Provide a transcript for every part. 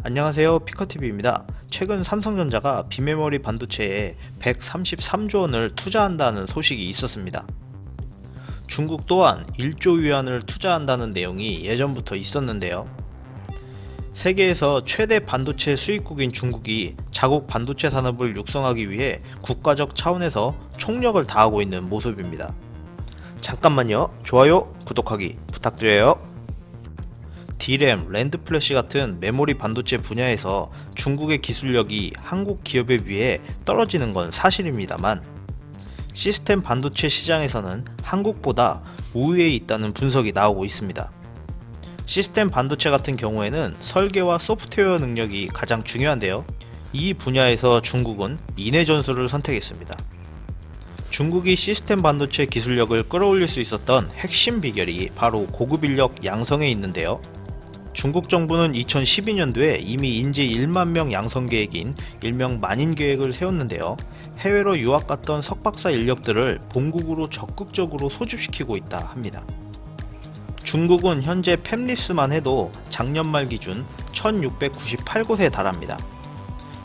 안녕하세요, 피커TV입니다. 최근 삼성전자가 비메모리 반도체에 133조 원을 투자한다는 소식이 있었습니다. 중국 또한 1조 위안을 투자한다는 내용이 예전부터 있었는데요. 세계에서 최대 반도체 수입국인 중국이 자국 반도체 산업을 육성하기 위해 국가적 차원에서 총력을 다하고 있는 모습입니다. 잠깐만요. 좋아요, 구독하기 부탁드려요. D램, 랜드플래시 같은 메모리 반도체 분야에서 중국의 기술력이 한국 기업에 비해 떨어지는 건 사실입니다만, 시스템 반도체 시장에서는 한국보다 우위에 있다는 분석이 나오고 있습니다. 시스템 반도체 같은 경우에는 설계와 소프트웨어 능력이 가장 중요한데요. 이 분야에서 중국은 인해 전술을 선택했습니다. 중국이 시스템 반도체 기술력을 끌어올릴 수 있었던 핵심 비결이 바로 고급 인력 양성에 있는데요. 중국 정부는 2012년도에 이미 인재 1만 명 양성 계획인 일명 만인 계획을 세웠는데요. 해외로 유학 갔던 석박사 인력들을 본국으로 적극적으로 소집시키고 있다 합니다. 중국은 현재 팹립스만 해도 작년 말 기준 1698곳에 달합니다.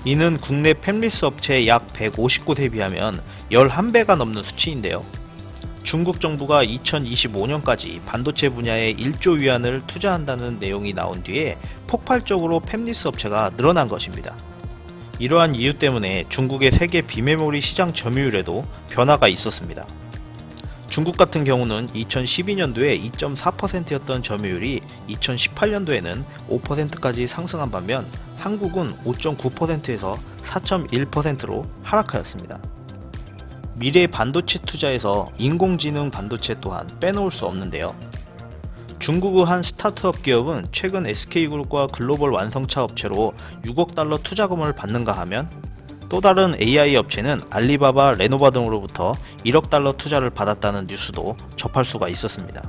이는 국내 팹립스 업체 약 150곳에 비하면 11배가 넘는 수치인데요. 중국 정부가 2025년까지 반도체 분야에 1조 위안을 투자한다는 내용이 나온 뒤에 폭발적으로 팹립스 업체가 늘어난 것입니다. 이러한 이유 때문에 중국의 세계 비메모리 시장 점유율에도 변화가 있었습니다. 중국 같은 경우는 2012년도에 2.4%였던 점유율이 2018년도에는 5%까지 상승한 반면 한국은 5.9%에서 4.1%로 하락하였습니다. 미래 반도체 투자에서 인공지능 반도체 또한 빼놓을 수 없는데요. 중국의 한 스타트업 기업은 최근 SK그룹과 글로벌 완성차 업체로 6억 달러 투자금을 받는가 하면, 또 다른 AI 업체는 알리바바, 레노바 등으로부터 1억 달러 투자를 받았다는 뉴스도 접할 수가 있었습니다.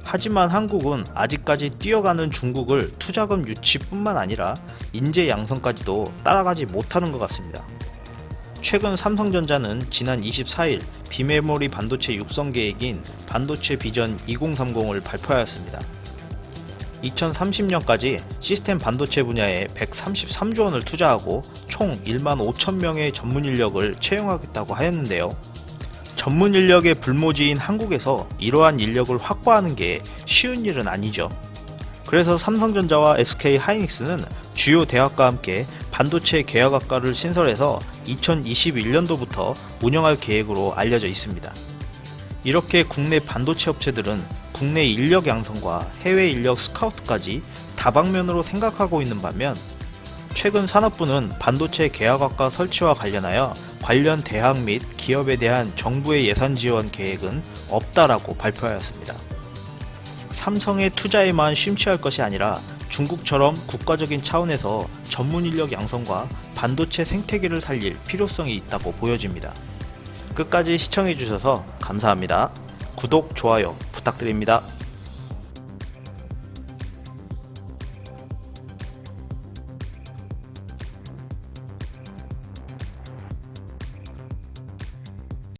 하지만 한국은 아직까지 뛰어가는 중국을 투자금 유치뿐만 아니라 인재 양성까지도 따라가지 못하는 것 같습니다. 최근 삼성전자는 지난 24일 비메모리 반도체 육성 계획인 반도체 비전 2030을 발표하였습니다. 2030년까지 시스템 반도체 분야에 133조 원을 투자하고 총 1만 5천 명의 전문 인력을 채용하겠다고 하였는데요. 전문 인력의 불모지인 한국에서 이러한 인력을 확보하는 게 쉬운 일은 아니죠. 그래서 삼성전자와 SK하이닉스는 주요 대학과 함께 반도체 계열학과를 신설해서 2021년도부터 운영할 계획으로 알려져 있습니다. 이렇게 국내 반도체 업체들은 국내 인력 양성과 해외 인력 스카우트까지 다방면으로 생각하고 있는 반면, 최근 산업부는 반도체 계열학과 설치와 관련하여 관련 대학 및 기업에 대한 정부의 예산 지원 계획은 없다라고 발표하였습니다. 삼성의 투자에만 심취할 것이 아니라 중국처럼 국가적인 차원에서 전문 인력 양성과 반도체 생태계를 살릴 필요성이 있다고 보여집니다. 끝까지 시청해주셔서 감사합니다. 구독, 좋아요 부탁드립니다.